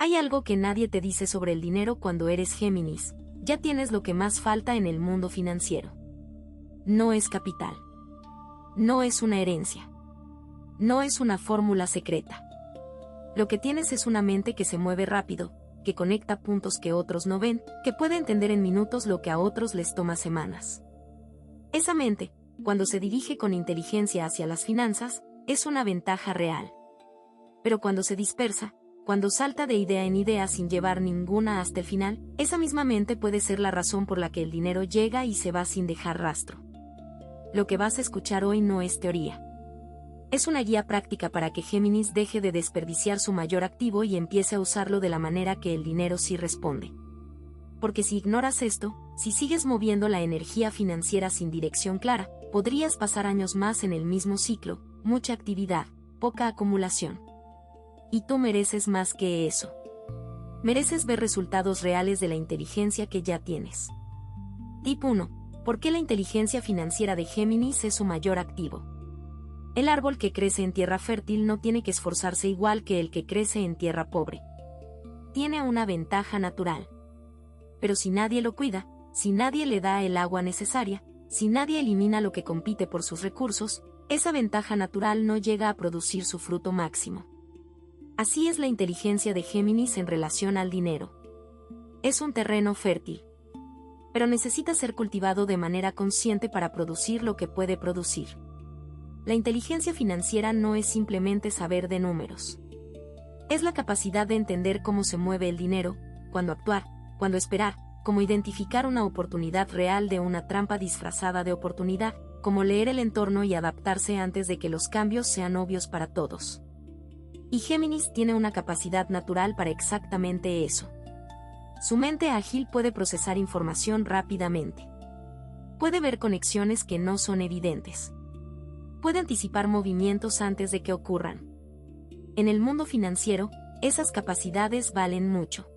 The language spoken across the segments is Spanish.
Hay algo que nadie te dice sobre el dinero cuando eres Géminis. Ya tienes lo que más falta en el mundo financiero. No es capital. No es una herencia. No es una fórmula secreta. Lo que tienes es una mente que se mueve rápido, que conecta puntos que otros no ven, que puede entender en minutos lo que a otros les toma semanas. Esa mente, cuando se dirige con inteligencia hacia las finanzas, es una ventaja real. Pero cuando se dispersa, cuando salta de idea en idea sin llevar ninguna hasta el final, esa misma mente puede ser la razón por la que el dinero llega y se va sin dejar rastro. Lo que vas a escuchar hoy no es teoría. Es una guía práctica para que Géminis deje de desperdiciar su mayor activo y empiece a usarlo de la manera que el dinero sí responde. Porque si ignoras esto, si sigues moviendo la energía financiera sin dirección clara, podrías pasar años más en el mismo ciclo, mucha actividad, poca acumulación. Y tú mereces más que eso. Mereces ver resultados reales de la inteligencia que ya tienes. Tip 1. ¿Por qué la inteligencia financiera de Géminis es su mayor activo? El árbol que crece en tierra fértil no tiene que esforzarse igual que el que crece en tierra pobre. Tiene una ventaja natural. Pero si nadie lo cuida, si nadie le da el agua necesaria, si nadie elimina lo que compite por sus recursos, esa ventaja natural no llega a producir su fruto máximo. Así es la inteligencia de Géminis en relación al dinero. Es un terreno fértil. Pero necesita ser cultivado de manera consciente para producir lo que puede producir. La inteligencia financiera no es simplemente saber de números. Es la capacidad de entender cómo se mueve el dinero, cuándo actuar, cuándo esperar, cómo identificar una oportunidad real de una trampa disfrazada de oportunidad, cómo leer el entorno y adaptarse antes de que los cambios sean obvios para todos. Y Géminis tiene una capacidad natural para exactamente eso. Su mente ágil puede procesar información rápidamente. Puede ver conexiones que no son evidentes. Puede anticipar movimientos antes de que ocurran. En el mundo financiero, esas capacidades valen mucho.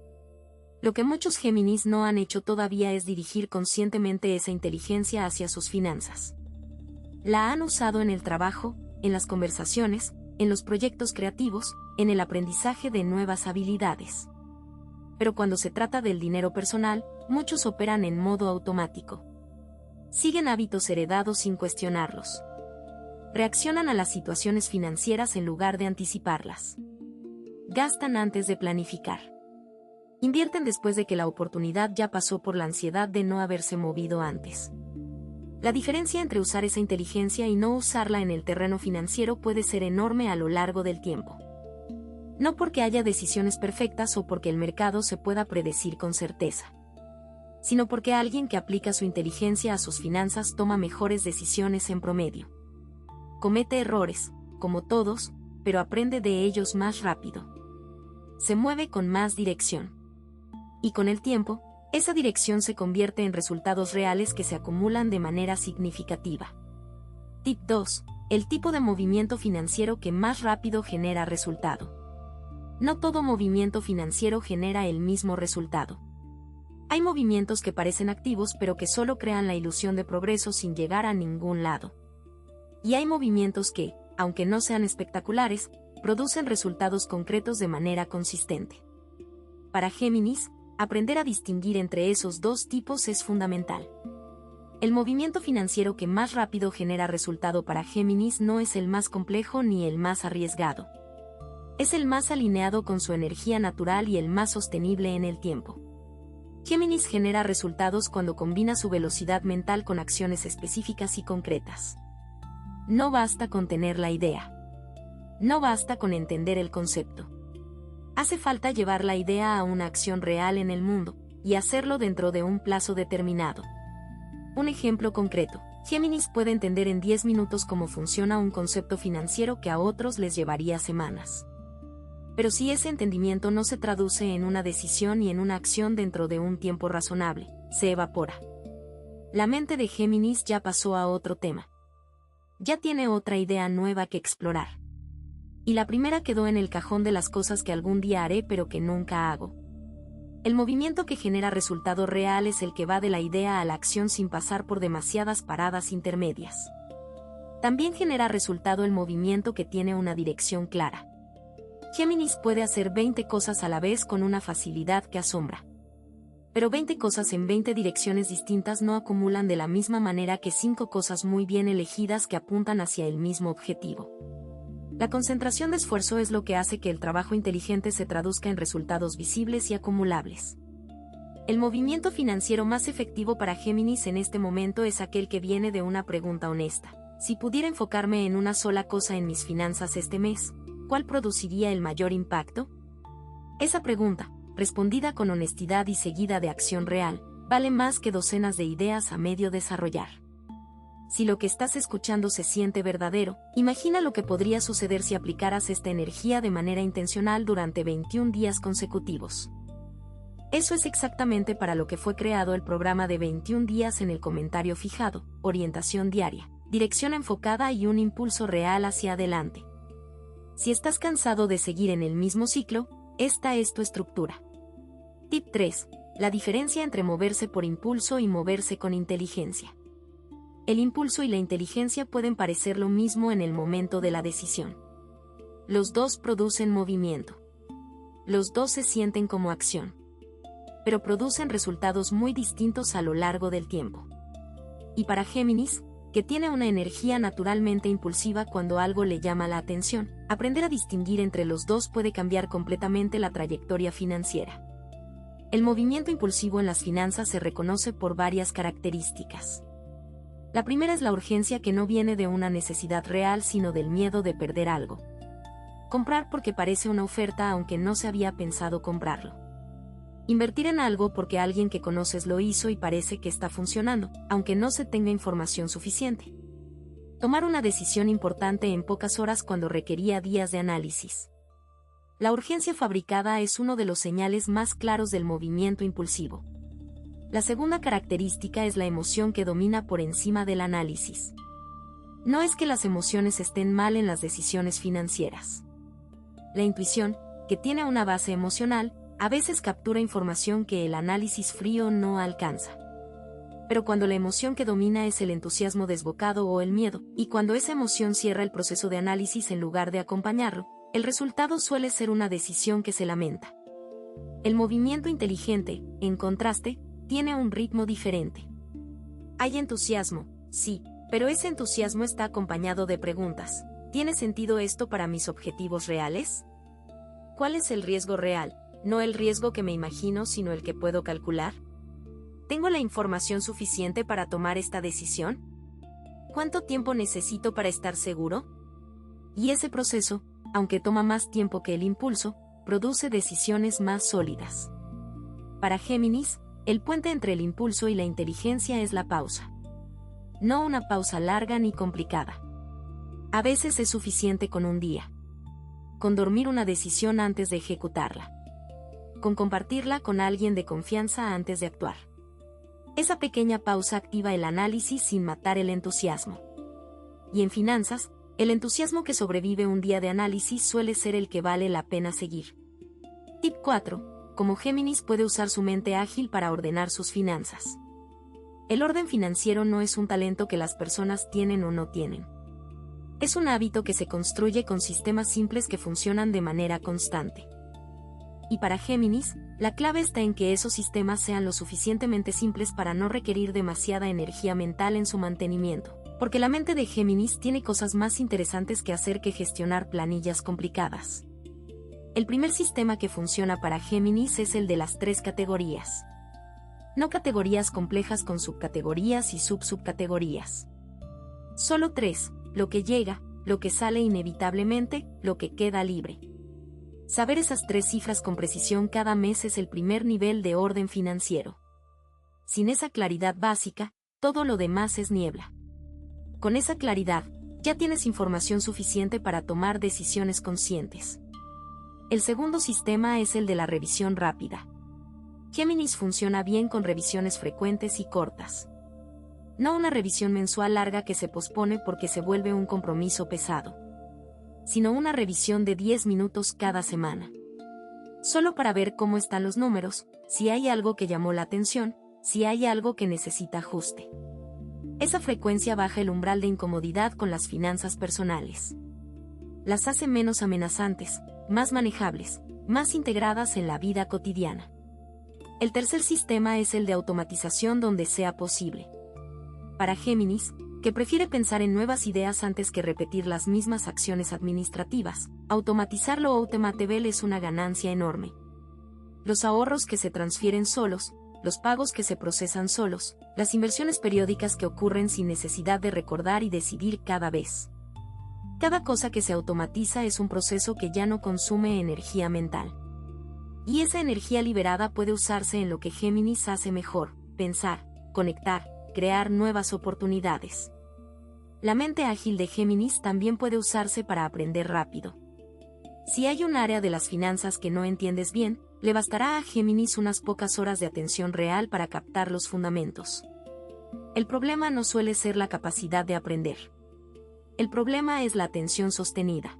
Lo que muchos Géminis no han hecho todavía es dirigir conscientemente esa inteligencia hacia sus finanzas. La han usado en el trabajo, en las conversaciones, en los proyectos creativos, en el aprendizaje de nuevas habilidades. Pero cuando se trata del dinero personal, muchos operan en modo automático. Siguen hábitos heredados sin cuestionarlos. Reaccionan a las situaciones financieras en lugar de anticiparlas. Gastan antes de planificar. Invierten después de que la oportunidad ya pasó por la ansiedad de no haberse movido antes. La diferencia entre usar esa inteligencia y no usarla en el terreno financiero puede ser enorme a lo largo del tiempo. No porque haya decisiones perfectas o porque el mercado se pueda predecir con certeza, sino porque alguien que aplica su inteligencia a sus finanzas toma mejores decisiones en promedio. Comete errores, como todos, pero aprende de ellos más rápido. Se mueve con más dirección. Y con el tiempo, esa dirección se convierte en resultados reales que se acumulan de manera significativa. Tip 2. El tipo de movimiento financiero que más rápido genera resultado. No todo movimiento financiero genera el mismo resultado. Hay movimientos que parecen activos pero que solo crean la ilusión de progreso sin llegar a ningún lado. Y hay movimientos que, aunque no sean espectaculares, producen resultados concretos de manera consistente. Para Géminis, aprender a distinguir entre esos dos tipos es fundamental. El movimiento financiero que más rápido genera resultado para Géminis no es el más complejo ni el más arriesgado. Es el más alineado con su energía natural y el más sostenible en el tiempo. Géminis genera resultados cuando combina su velocidad mental con acciones específicas y concretas. No basta con tener la idea. No basta con entender el concepto. Hace falta llevar la idea a una acción real en el mundo, y hacerlo dentro de un plazo determinado. Un ejemplo concreto. Géminis puede entender en 10 minutos cómo funciona un concepto financiero que a otros les llevaría semanas. Pero si ese entendimiento no se traduce en una decisión y en una acción dentro de un tiempo razonable, se evapora. La mente de Géminis ya pasó a otro tema. Ya tiene otra idea nueva que explorar. Y la primera quedó en el cajón de las cosas que algún día haré pero que nunca hago. El movimiento que genera resultado real es el que va de la idea a la acción sin pasar por demasiadas paradas intermedias. También genera resultado el movimiento que tiene una dirección clara. Géminis puede hacer 20 cosas a la vez con una facilidad que asombra. Pero 20 cosas en 20 direcciones distintas no acumulan de la misma manera que 5 cosas muy bien elegidas que apuntan hacia el mismo objetivo. La concentración de esfuerzo es lo que hace que el trabajo inteligente se traduzca en resultados visibles y acumulables. El movimiento financiero más efectivo para Géminis en este momento es aquel que viene de una pregunta honesta. Si pudiera enfocarme en una sola cosa en mis finanzas este mes, ¿cuál produciría el mayor impacto? Esa pregunta, respondida con honestidad y seguida de acción real, vale más que docenas de ideas a medio desarrollar. Si lo que estás escuchando se siente verdadero, imagina lo que podría suceder si aplicaras esta energía de manera intencional durante 21 días consecutivos. Eso es exactamente para lo que fue creado el programa de 21 días en el comentario fijado, orientación diaria, dirección enfocada y un impulso real hacia adelante. Si estás cansado de seguir en el mismo ciclo, esta es tu estructura. Tip 3. La diferencia entre moverse por impulso y moverse con inteligencia. El impulso y la inteligencia pueden parecer lo mismo en el momento de la decisión. Los dos producen movimiento. Los dos se sienten como acción. Pero producen resultados muy distintos a lo largo del tiempo. Y para Géminis, que tiene una energía naturalmente impulsiva cuando algo le llama la atención, aprender a distinguir entre los dos puede cambiar completamente la trayectoria financiera. El movimiento impulsivo en las finanzas se reconoce por varias características. La primera es la urgencia, que no viene de una necesidad real sino del miedo de perder algo. Comprar porque parece una oferta aunque no se había pensado comprarlo. Invertir en algo porque alguien que conoces lo hizo y parece que está funcionando, aunque no se tenga información suficiente. Tomar una decisión importante en pocas horas cuando requería días de análisis. La urgencia fabricada es uno de los señales más claros del movimiento impulsivo. La segunda característica es la emoción, que domina por encima del análisis. No es que las emociones estén mal en las decisiones financieras. La intuición, que tiene una base emocional, a veces captura información que el análisis frío no alcanza. Pero cuando la emoción que domina es el entusiasmo desbocado o el miedo, y cuando esa emoción cierra el proceso de análisis en lugar de acompañarlo, el resultado suele ser una decisión que se lamenta. El movimiento inteligente, en contraste, tiene un ritmo diferente. Hay entusiasmo, sí, pero ese entusiasmo está acompañado de preguntas. ¿Tiene sentido esto para mis objetivos reales? ¿Cuál es el riesgo real? No el riesgo que me imagino, sino el que puedo calcular. ¿Tengo la información suficiente para tomar esta decisión? ¿Cuánto tiempo necesito para estar seguro? Y ese proceso, aunque toma más tiempo que el impulso, produce decisiones más sólidas. Para Géminis, el puente entre el impulso y la inteligencia es la pausa. No una pausa larga ni complicada. A veces es suficiente con un día. Con dormir una decisión antes de ejecutarla. Con compartirla con alguien de confianza antes de actuar. Esa pequeña pausa activa el análisis sin matar el entusiasmo. Y en finanzas, el entusiasmo que sobrevive un día de análisis suele ser el que vale la pena seguir. Tip 4. Cómo Géminis puede usar su mente ágil para ordenar sus finanzas. El orden financiero no es un talento que las personas tienen o no tienen. Es un hábito que se construye con sistemas simples que funcionan de manera constante. Y para Géminis, la clave está en que esos sistemas sean lo suficientemente simples para no requerir demasiada energía mental en su mantenimiento, porque la mente de Géminis tiene cosas más interesantes que hacer que gestionar planillas complicadas. El primer sistema que funciona para Géminis es el de las 3 categorías. No categorías complejas con subcategorías y subcategorías. Solo 3, lo que llega, lo que sale inevitablemente, lo que queda libre. Saber esas 3 cifras con precisión cada mes es el primer nivel de orden financiero. Sin esa claridad básica, todo lo demás es niebla. Con esa claridad, ya tienes información suficiente para tomar decisiones conscientes. El segundo sistema es el de la revisión rápida. Géminis funciona bien con revisiones frecuentes y cortas. No una revisión mensual larga que se pospone porque se vuelve un compromiso pesado, sino una revisión de 10 minutos cada semana. Solo para ver cómo están los números, si hay algo que llamó la atención, si hay algo que necesita ajuste. Esa frecuencia baja el umbral de incomodidad con las finanzas personales. Las hace menos amenazantes, más manejables, más integradas en la vida cotidiana. El tercer sistema es el de automatización donde sea posible. Para Géminis, que prefiere pensar en nuevas ideas antes que repetir las mismas acciones administrativas, automatizar lo automatable es una ganancia enorme. Los ahorros que se transfieren solos, los pagos que se procesan solos, las inversiones periódicas que ocurren sin necesidad de recordar y decidir cada vez. Cada cosa que se automatiza es un proceso que ya no consume energía mental. Y esa energía liberada puede usarse en lo que Géminis hace mejor: pensar, conectar, crear nuevas oportunidades. La mente ágil de Géminis también puede usarse para aprender rápido. Si hay un área de las finanzas que no entiendes bien, le bastará a Géminis unas pocas horas de atención real para captar los fundamentos. El problema no suele ser la capacidad de aprender. El problema es la atención sostenida.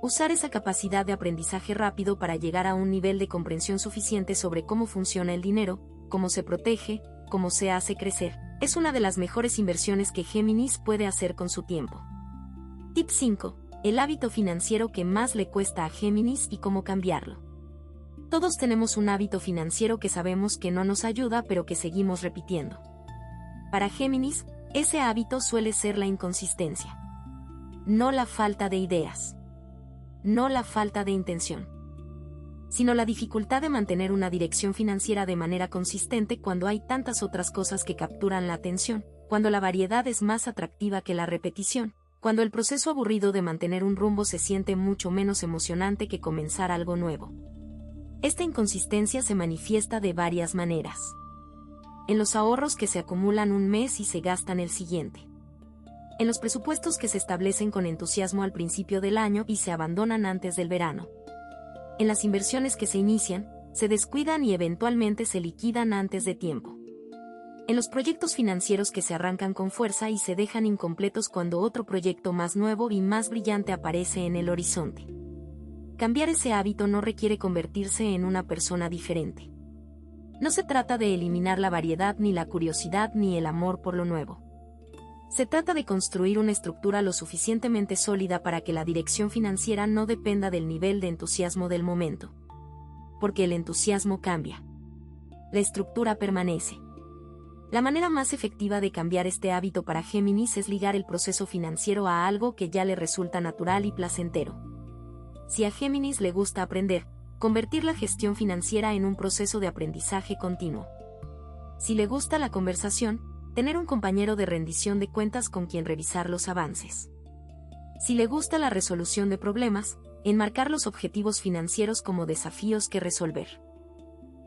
Usar esa capacidad de aprendizaje rápido para llegar a un nivel de comprensión suficiente sobre cómo funciona el dinero, cómo se protege, cómo se hace crecer, es una de las mejores inversiones que Géminis puede hacer con su tiempo. Tip 5. El hábito financiero que más le cuesta a Géminis y cómo cambiarlo. Todos tenemos un hábito financiero que sabemos que no nos ayuda pero que seguimos repitiendo. Para Géminis, ese hábito suele ser la inconsistencia. No la falta de ideas. No la falta de intención, sino la dificultad de mantener una dirección financiera de manera consistente cuando hay tantas otras cosas que capturan la atención, cuando la variedad es más atractiva que la repetición, cuando el proceso aburrido de mantener un rumbo se siente mucho menos emocionante que comenzar algo nuevo. Esta inconsistencia se manifiesta de varias maneras. En los ahorros que se acumulan un mes y se gastan el siguiente. En los presupuestos que se establecen con entusiasmo al principio del año y se abandonan antes del verano. En las inversiones que se inician, se descuidan y eventualmente se liquidan antes de tiempo. En los proyectos financieros que se arrancan con fuerza y se dejan incompletos cuando otro proyecto más nuevo y más brillante aparece en el horizonte. Cambiar ese hábito no requiere convertirse en una persona diferente. No se trata de eliminar la variedad ni la curiosidad ni el amor por lo nuevo. Se trata de construir una estructura lo suficientemente sólida para que la dirección financiera no dependa del nivel de entusiasmo del momento. Porque el entusiasmo cambia. La estructura permanece. La manera más efectiva de cambiar este hábito para Géminis es ligar el proceso financiero a algo que ya le resulta natural y placentero. Si a Géminis le gusta aprender, convertir la gestión financiera en un proceso de aprendizaje continuo. Si le gusta la conversación, tener un compañero de rendición de cuentas con quien revisar los avances. Si le gusta la resolución de problemas, enmarcar los objetivos financieros como desafíos que resolver.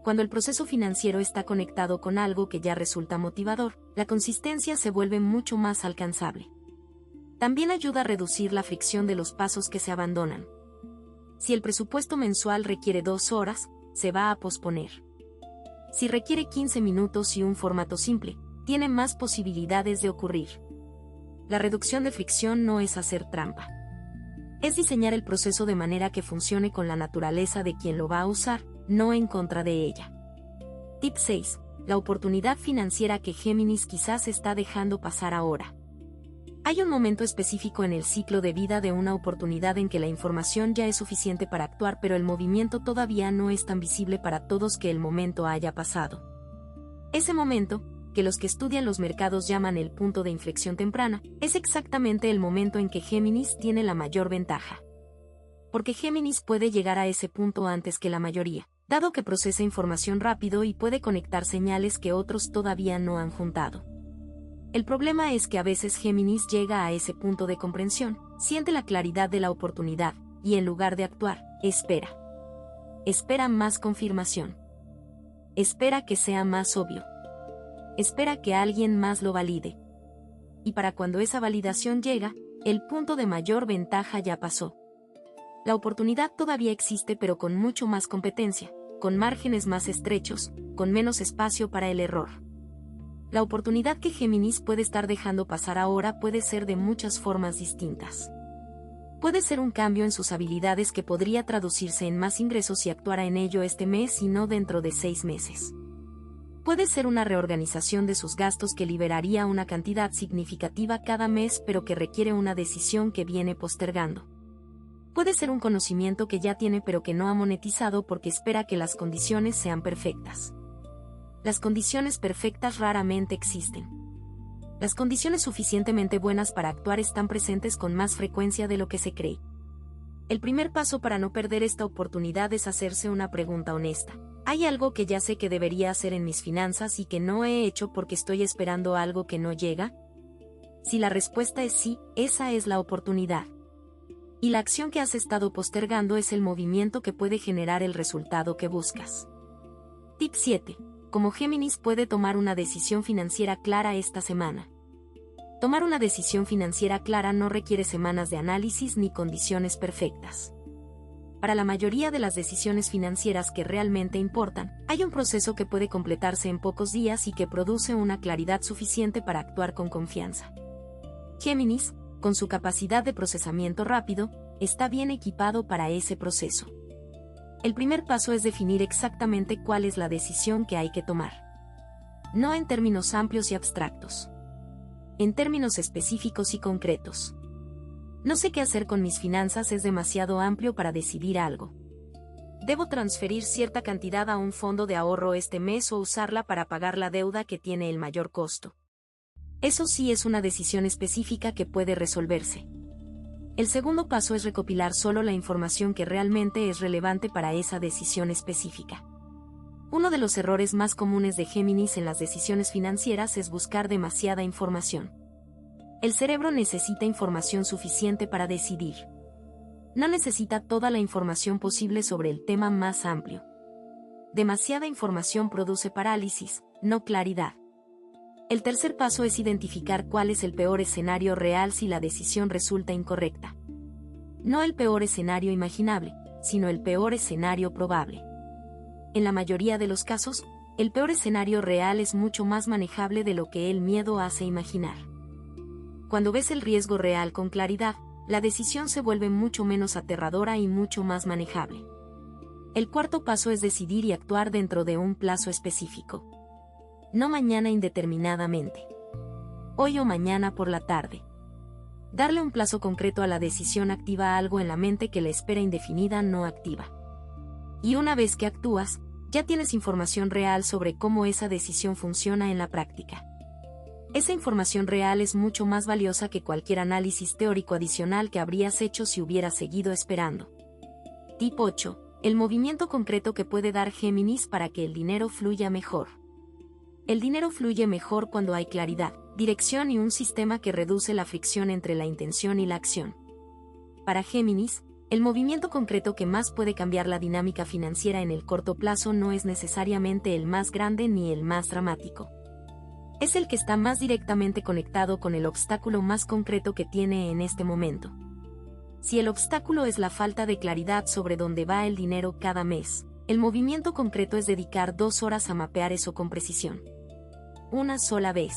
Cuando el proceso financiero está conectado con algo que ya resulta motivador, la consistencia se vuelve mucho más alcanzable. También ayuda a reducir la fricción de los pasos que se abandonan. Si el presupuesto mensual requiere 2 horas, se va a posponer. Si requiere 15 minutos y un formato simple, tiene más posibilidades de ocurrir. La reducción de fricción no es hacer trampa. Es diseñar el proceso de manera que funcione con la naturaleza de quien lo va a usar, no en contra de ella. Tip 6. La oportunidad financiera que Géminis quizás está dejando pasar ahora. Hay un momento específico en el ciclo de vida de una oportunidad en que la información ya es suficiente para actuar, pero el movimiento todavía no es tan visible para todos que el momento haya pasado. Ese momento, que los que estudian los mercados llaman el punto de inflexión temprana, es exactamente el momento en que Géminis tiene la mayor ventaja. Porque Géminis puede llegar a ese punto antes que la mayoría, dado que procesa información rápido y puede conectar señales que otros todavía no han juntado. El problema es que a veces Géminis llega a ese punto de comprensión, siente la claridad de la oportunidad, y en lugar de actuar, espera. Espera más confirmación. Espera que sea más obvio. Espera que alguien más lo valide. Y para cuando esa validación llega, el punto de mayor ventaja ya pasó. La oportunidad todavía existe, pero con mucho más competencia, con márgenes más estrechos, con menos espacio para el error. La oportunidad que Géminis puede estar dejando pasar ahora puede ser de muchas formas distintas. Puede ser un cambio en sus habilidades que podría traducirse en más ingresos si actuara en ello este mes y no dentro de 6 meses. Puede ser una reorganización de sus gastos que liberaría una cantidad significativa cada mes pero que requiere una decisión que viene postergando. Puede ser un conocimiento que ya tiene pero que no ha monetizado porque espera que las condiciones sean perfectas. Las condiciones perfectas raramente existen. Las condiciones suficientemente buenas para actuar están presentes con más frecuencia de lo que se cree. El primer paso para no perder esta oportunidad es hacerse una pregunta honesta. ¿Hay algo que ya sé que debería hacer en mis finanzas y que no he hecho porque estoy esperando algo que no llega? Si la respuesta es sí, esa es la oportunidad. Y la acción que has estado postergando es el movimiento que puede generar el resultado que buscas. Tip 7. Cómo Géminis puede tomar una decisión financiera clara esta semana. Tomar una decisión financiera clara no requiere semanas de análisis ni condiciones perfectas. Para la mayoría de las decisiones financieras que realmente importan, hay un proceso que puede completarse en pocos días y que produce una claridad suficiente para actuar con confianza. Géminis, con su capacidad de procesamiento rápido, está bien equipado para ese proceso. El primer paso es definir exactamente cuál es la decisión que hay que tomar. No en términos amplios y abstractos. En términos específicos y concretos. No sé qué hacer con mis finanzas es demasiado amplio para decidir algo. ¿Debo transferir cierta cantidad a un fondo de ahorro este mes o usarla para pagar la deuda que tiene el mayor costo? Eso sí es una decisión específica que puede resolverse. El segundo paso es recopilar solo la información que realmente es relevante para esa decisión específica. Uno de los errores más comunes de Géminis en las decisiones financieras es buscar demasiada información. El cerebro necesita información suficiente para decidir. No necesita toda la información posible sobre el tema más amplio. Demasiada información produce parálisis, no claridad. El tercer paso es identificar cuál es el peor escenario real si la decisión resulta incorrecta. No el peor escenario imaginable, sino el peor escenario probable. En la mayoría de los casos, el peor escenario real es mucho más manejable de lo que el miedo hace imaginar. Cuando ves el riesgo real con claridad, la decisión se vuelve mucho menos aterradora y mucho más manejable. El cuarto paso es decidir y actuar dentro de un plazo específico. No mañana indeterminadamente. Hoy o mañana por la tarde. Darle un plazo concreto a la decisión activa algo en la mente que la espera indefinida no activa. Y una vez que actúas, ya tienes información real sobre cómo esa decisión funciona en la práctica. Esa información real es mucho más valiosa que cualquier análisis teórico adicional que habrías hecho si hubieras seguido esperando. Tip 8. El movimiento concreto que puede dar Géminis para que el dinero fluya mejor. El dinero fluye mejor cuando hay claridad, dirección y un sistema que reduce la fricción entre la intención y la acción. Para Géminis, el movimiento concreto que más puede cambiar la dinámica financiera en el corto plazo no es necesariamente el más grande ni el más dramático. Es el que está más directamente conectado con el obstáculo más concreto que tiene en este momento. Si el obstáculo es la falta de claridad sobre dónde va el dinero cada mes, el movimiento concreto es dedicar 2 horas a mapear eso con precisión. Una sola vez.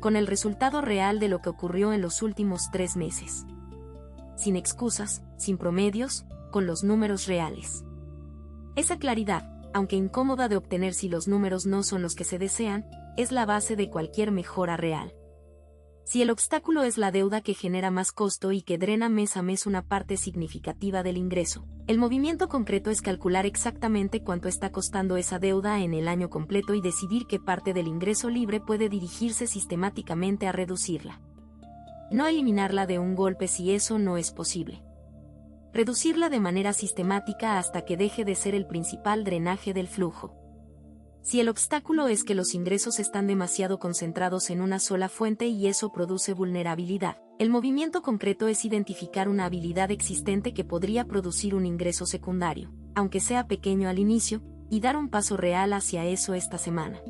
Con el resultado real de lo que ocurrió en los últimos 3 meses. Sin excusas, sin promedios, con los números reales. Esa claridad, aunque incómoda de obtener si los números no son los que se desean, es la base de cualquier mejora real. Si el obstáculo es la deuda que genera más costo y que drena mes a mes una parte significativa del ingreso, el movimiento concreto es calcular exactamente cuánto está costando esa deuda en el año completo y decidir qué parte del ingreso libre puede dirigirse sistemáticamente a reducirla. No eliminarla de un golpe si eso no es posible. Reducirla de manera sistemática hasta que deje de ser el principal drenaje del flujo. Si el obstáculo es que los ingresos están demasiado concentrados en una sola fuente y eso produce vulnerabilidad, el movimiento concreto es identificar una habilidad existente que podría producir un ingreso secundario, aunque sea pequeño al inicio, y dar un paso real hacia eso esta semana.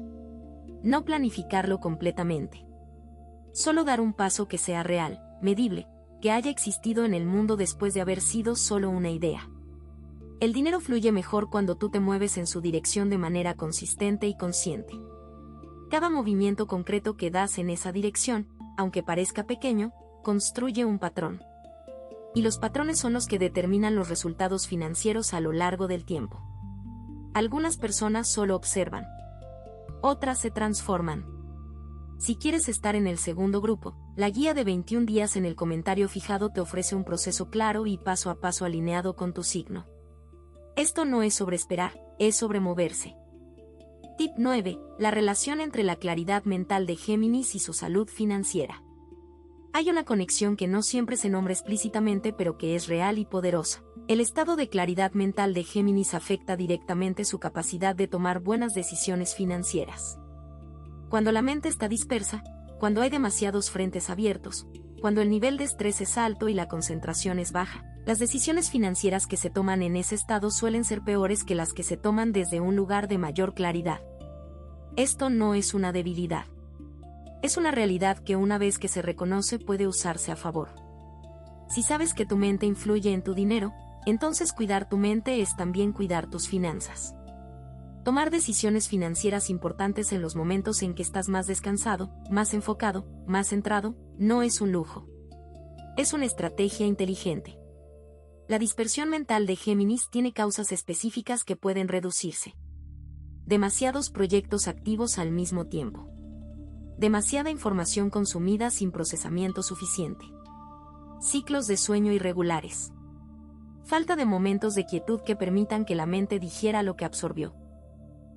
No planificarlo completamente. Solo dar un paso que sea real, medible, que haya existido en el mundo después de haber sido solo una idea. El dinero fluye mejor cuando tú te mueves en su dirección de manera consistente y consciente. Cada movimiento concreto que das en esa dirección, aunque parezca pequeño, construye un patrón. Y los patrones son los que determinan los resultados financieros a lo largo del tiempo. Algunas personas solo observan. Otras se transforman. Si quieres estar en el segundo grupo, la guía de 21 días en el comentario fijado te ofrece un proceso claro y paso a paso alineado con tu signo. Esto no es sobre esperar, es sobre moverse. Tip 9. La relación entre la claridad mental de Géminis y su salud financiera. Hay una conexión que no siempre se nombra explícitamente pero que es real y poderosa. El estado de claridad mental de Géminis afecta directamente su capacidad de tomar buenas decisiones financieras. Cuando la mente está dispersa, cuando hay demasiados frentes abiertos, cuando el nivel de estrés es alto y la concentración es baja, las decisiones financieras que se toman en ese estado suelen ser peores que las que se toman desde un lugar de mayor claridad. Esto no es una debilidad. Es una realidad que una vez que se reconoce puede usarse a favor. Si sabes que tu mente influye en tu dinero, entonces cuidar tu mente es también cuidar tus finanzas. Tomar decisiones financieras importantes en los momentos en que estás más descansado, más enfocado, más centrado, no es un lujo. Es una estrategia inteligente. La dispersión mental de Géminis tiene causas específicas que pueden reducirse. Demasiados proyectos activos al mismo tiempo. Demasiada información consumida sin procesamiento suficiente. Ciclos de sueño irregulares. Falta de momentos de quietud que permitan que la mente digiera lo que absorbió.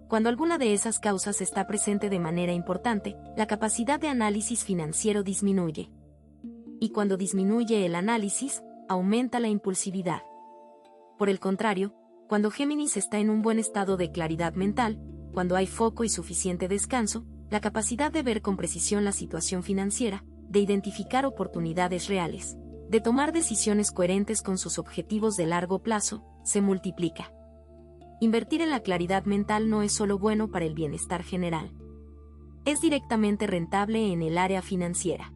Cuando alguna de esas causas está presente de manera importante, la capacidad de análisis financiero disminuye. Y cuando disminuye el análisis, aumenta la impulsividad. Por el contrario, cuando Géminis está en un buen estado de claridad mental, cuando hay foco y suficiente descanso, la capacidad de ver con precisión la situación financiera, de identificar oportunidades reales, de tomar decisiones coherentes con sus objetivos de largo plazo, se multiplica. Invertir en la claridad mental no es solo bueno para el bienestar general. Es directamente rentable en el área financiera.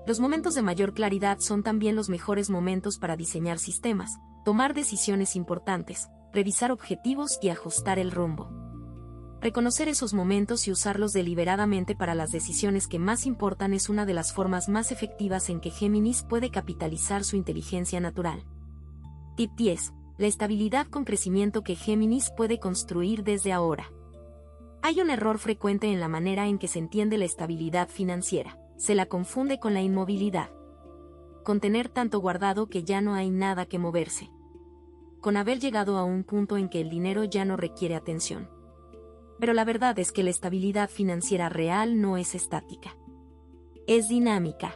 Los momentos de mayor claridad son también los mejores momentos para diseñar sistemas, tomar decisiones importantes, revisar objetivos y ajustar el rumbo. Reconocer esos momentos y usarlos deliberadamente para las decisiones que más importan es una de las formas más efectivas en que Géminis puede capitalizar su inteligencia natural. Tip 10. La estabilidad con crecimiento que Géminis puede construir desde ahora. Hay un error frecuente en la manera en que se entiende la estabilidad financiera. Se la confunde con la inmovilidad. Con tener tanto guardado que ya no hay nada que moverse. Con haber llegado a un punto en que el dinero ya no requiere atención. Pero la verdad es que la estabilidad financiera real no es estática. Es dinámica.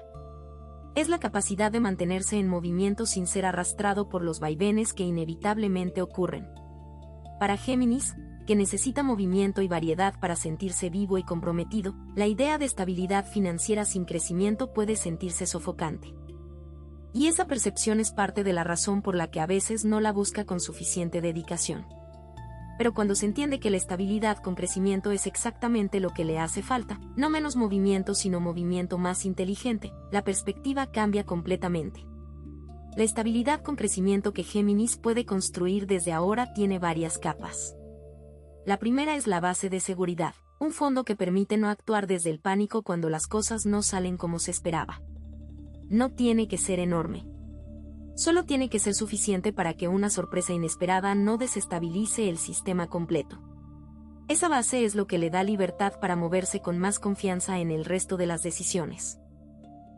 Es la capacidad de mantenerse en movimiento sin ser arrastrado por los vaivenes que inevitablemente ocurren. Para Géminis, que necesita movimiento y variedad para sentirse vivo y comprometido, la idea de estabilidad financiera sin crecimiento puede sentirse sofocante. Y esa percepción es parte de la razón por la que a veces no la busca con suficiente dedicación. Pero cuando se entiende que la estabilidad con crecimiento es exactamente lo que le hace falta, no menos movimiento sino movimiento más inteligente, la perspectiva cambia completamente. La estabilidad con crecimiento que Géminis puede construir desde ahora tiene varias capas. La primera es la base de seguridad, un fondo que permite no actuar desde el pánico cuando las cosas no salen como se esperaba. No tiene que ser enorme. Solo tiene que ser suficiente para que una sorpresa inesperada no desestabilice el sistema completo. Esa base es lo que le da libertad para moverse con más confianza en el resto de las decisiones.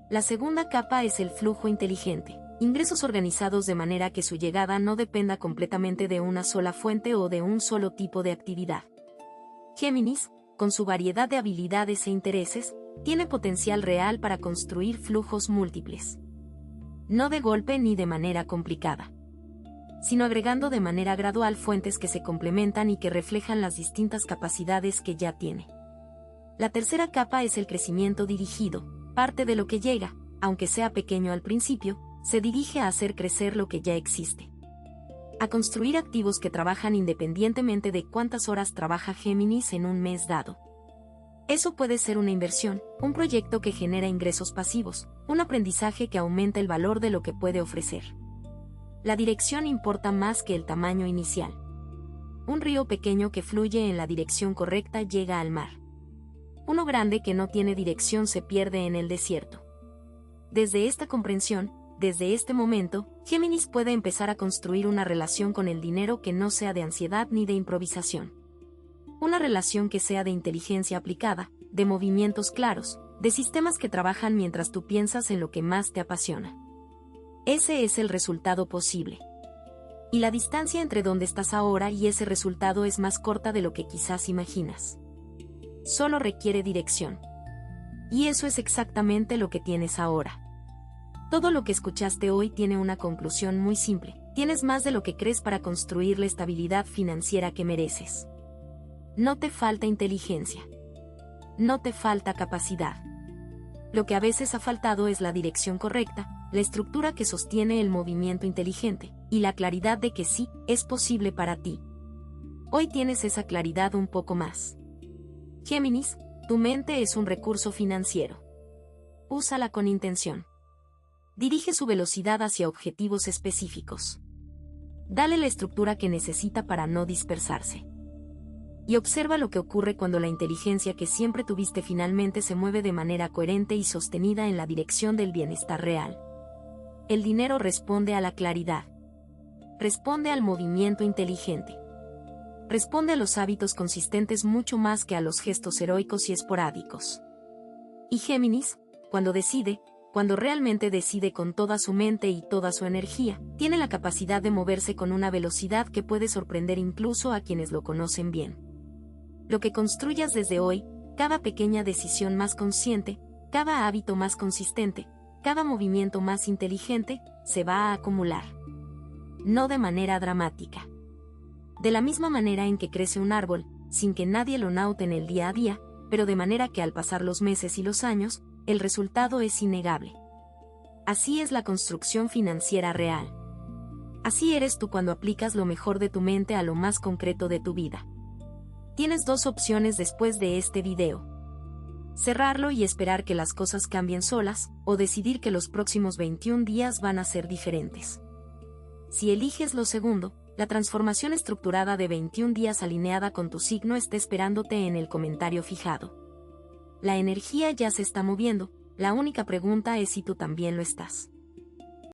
La segunda capa es el flujo inteligente, ingresos organizados de manera que su llegada no dependa completamente de una sola fuente o de un solo tipo de actividad. Géminis, con su variedad de habilidades e intereses, tiene potencial real para construir flujos múltiples. No de golpe ni de manera complicada, sino agregando de manera gradual fuentes que se complementan y que reflejan las distintas capacidades que ya tiene. La tercera capa es el crecimiento dirigido, parte de lo que llega, aunque sea pequeño al principio, se dirige a hacer crecer lo que ya existe. A construir activos que trabajan independientemente de cuántas horas trabaja Géminis en un mes dado. Eso puede ser una inversión, un proyecto que genera ingresos pasivos, un aprendizaje que aumenta el valor de lo que puede ofrecer. La dirección importa más que el tamaño inicial. Un río pequeño que fluye en la dirección correcta llega al mar. Uno grande que no tiene dirección se pierde en el desierto. Desde esta comprensión, desde este momento, Géminis puede empezar a construir una relación con el dinero que no sea de ansiedad ni de improvisación. Una relación que sea de inteligencia aplicada, de movimientos claros, de sistemas que trabajan mientras tú piensas en lo que más te apasiona. Ese es el resultado posible. Y la distancia entre donde estás ahora y ese resultado es más corta de lo que quizás imaginas. Solo requiere dirección. Y eso es exactamente lo que tienes ahora. Todo lo que escuchaste hoy tiene una conclusión muy simple. Tienes más de lo que crees para construir la estabilidad financiera que mereces. No te falta inteligencia. No te falta capacidad. Lo que a veces ha faltado es la dirección correcta, la estructura que sostiene el movimiento inteligente, y la claridad de que sí, es posible para ti. Hoy tienes esa claridad un poco más. Géminis, tu mente es un recurso financiero. Úsala con intención. Dirige su velocidad hacia objetivos específicos. Dale la estructura que necesita para no dispersarse. Y observa lo que ocurre cuando la inteligencia que siempre tuviste finalmente se mueve de manera coherente y sostenida en la dirección del bienestar real. El dinero responde a la claridad. Responde al movimiento inteligente. Responde a los hábitos consistentes mucho más que a los gestos heroicos y esporádicos. Y Géminis, cuando realmente decide con toda su mente y toda su energía, tiene la capacidad de moverse con una velocidad que puede sorprender incluso a quienes lo conocen bien. Lo que construyas desde hoy, cada pequeña decisión más consciente, cada hábito más consistente, cada movimiento más inteligente, se va a acumular. No de manera dramática. De la misma manera en que crece un árbol, sin que nadie lo note en el día a día, pero de manera que al pasar los meses y los años, el resultado es innegable. Así es la construcción financiera real. Así eres tú cuando aplicas lo mejor de tu mente a lo más concreto de tu vida. Tienes dos opciones después de este video. Cerrarlo y esperar que las cosas cambien solas, o decidir que los próximos 21 días van a ser diferentes. Si eliges lo segundo, la transformación estructurada de 21 días alineada con tu signo está esperándote en el comentario fijado. La energía ya se está moviendo, la única pregunta es si tú también lo estás.